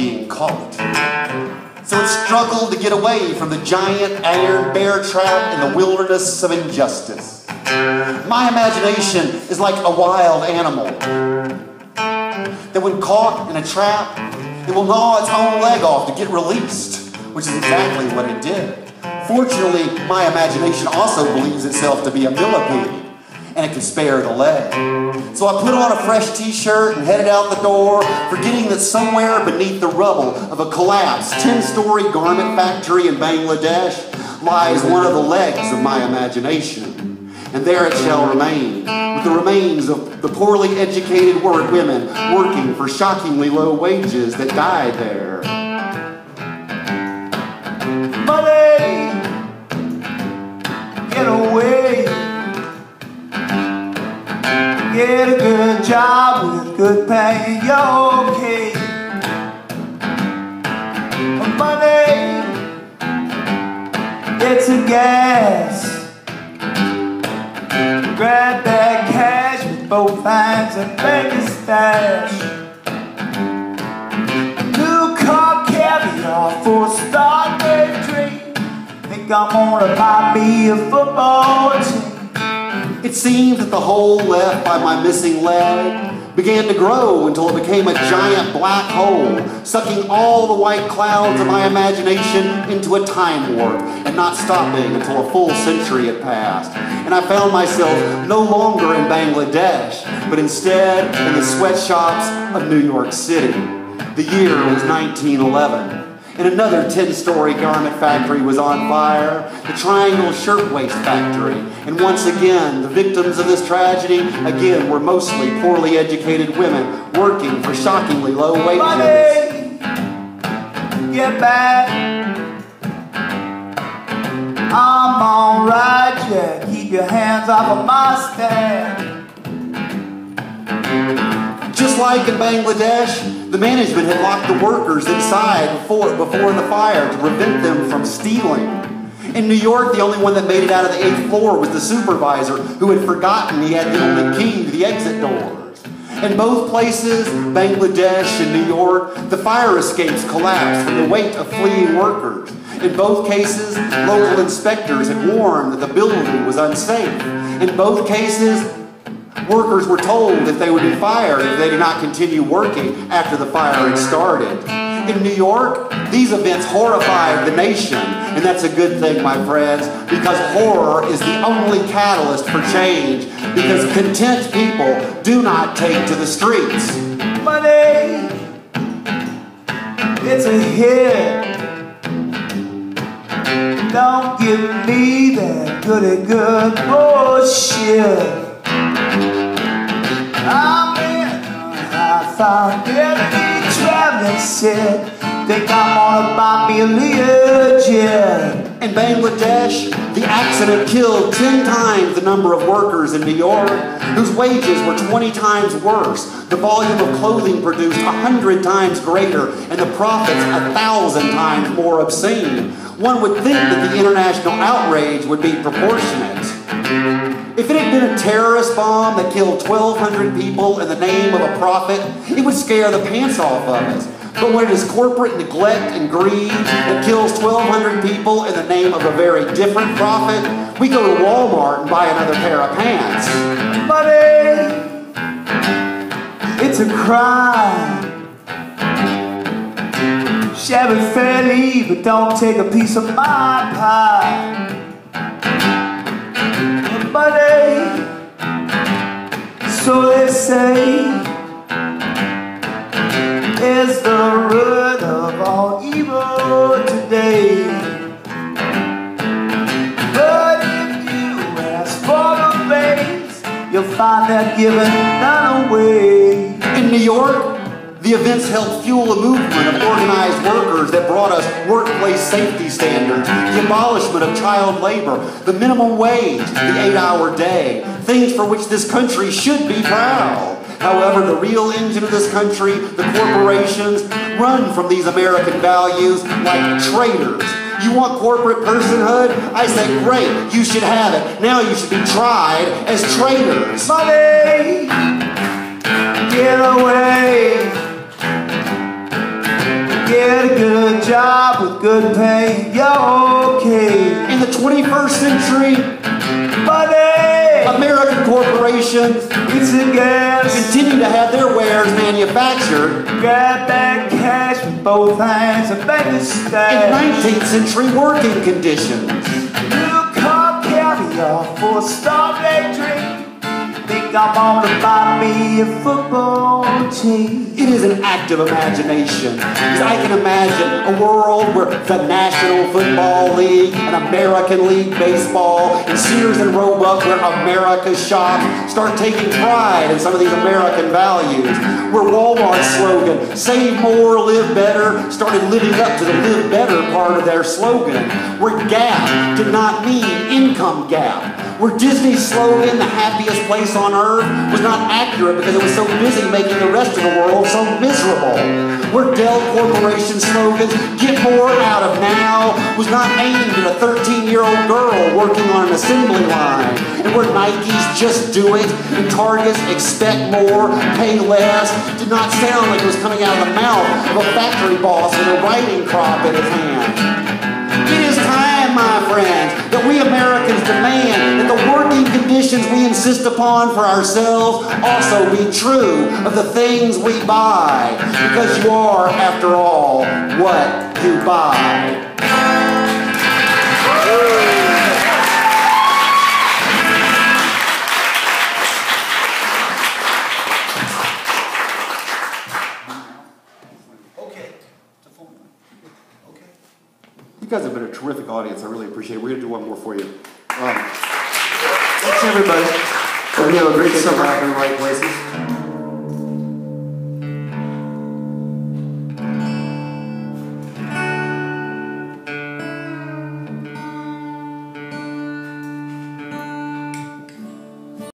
being caught. So it struggled to get away from the giant iron bear trap in the wilderness of injustice. My imagination is like a wild animal that when caught in a trap, it will gnaw its own leg off to get released, which is exactly what it did. Fortunately, my imagination also believes itself to be a millipede, and it can spare the leg. So I put on a fresh t-shirt and headed out the door, forgetting that somewhere beneath the rubble of a collapsed 10-story garment factory in Bangladesh lies one of the legs of my imagination. And there it shall remain, with the remains of the poorly educated women working for shockingly low wages that died there. Money, get away. Get a good job with good pay, you're okay. Money, it's a gas. Grab that cash with both hands and make a stash. New car caviar for a Stargate dream. Think I'm gonna buy me a football team. It seemed that the hole left by my missing leg began to grow until it became a giant black hole, sucking all the white clouds of my imagination into a time warp and not stopping until a full century had passed. And I found myself no longer in Bangladesh, but instead in the sweatshops of New York City. The year was 1911. And another 10-story garment factory was on fire, the Triangle Shirtwaist Factory. And once again, the victims of this tragedy, again, were mostly poorly educated women working for shockingly low wages. Money, get back. I'm alright, Jack. Keep your hands off of my stand. Just like in Bangladesh, the management had locked the workers inside before the fire to prevent them from stealing. In New York, the only one that made it out of the 8th floor was the supervisor, who had forgotten he had the only key to the exit doors. In both places, Bangladesh and New York, the fire escapes collapsed from the weight of fleeing workers. In both cases, local inspectors had warned that the building was unsafe. In both cases, workers were told that they would be fired if they did not continue working after the fire had started. In New York, these events horrified the nation, and that's a good thing, my friends, because horror is the only catalyst for change, because content people do not take to the streets. Money, it's a hit. Don't give me that goody good bullshit. I'm in a high-fidelity traveling set. Think I'm gonna buy me a Learjet. In Bangladesh, the accident killed 10 times the number of workers in New York, whose wages were 20 times worse, the volume of clothing produced 100 times greater, and the profits 1,000 times more obscene. One would think that the international outrage would be proportionate. If it had been a terrorist bomb that killed 1,200 people in the name of a profit, it would scare the pants off of us. But when it is corporate neglect and greed that kills 1,200 people in the name of a very different profit, we go to Walmart and buy another pair of pants. Money, it's a crime. Shabby fairly, but don't take a piece of my pie. Money, so they say, is the root of all evil today. But if you ask for the base, you'll find that given none away. In New York, the events helped fuel a movement of organized workers that brought us workplace safety standards, the abolishment of child labor, the minimum wage, the 8-hour day, things for which this country should be proud. However, the real engine of this country, the corporations, run from these American values like traitors. You want corporate personhood? I say, great, you should have it. Now you should be tried as traitors. Money, get away. a job with good pay, you're okay. In the 21st century, Money! American corporations It's a gas. continue to have their wares manufactured Grab that cash with both hands and make a in stash. 19th century working conditions. Milk, hot caviar for a starving drink. Think I'm gonna buy me a football team. It is an act of imagination. Because I can imagine a world where the National Football League and American League Baseball and Sears and Roebuck, where America shops, start taking pride in some of these American values. Where Walmart's slogan, save more, live better, started living up to the live better part of their slogan. Where gap did not mean income gap. Where Disney's slogan, the happiest place on earth, was not accurate because it was so busy making the rest of the world so miserable. Where Dell Corporation's slogans, get more out of now, was not aimed at a 13-year-old girl working on an assembly line. And where Nike's just do it and Target's expect more, pay less, did not sound like it was coming out of the mouth of a factory boss with a writing crop in his hand. It is time, my friends, that we Americans demand that the working conditions we insist upon for ourselves also be true of the things we buy, because you are, after all, what you buy. You guys have been a terrific audience. I really appreciate it. We're going to do one more for you. Thanks, everybody. Hope you have a great summer out in the right places.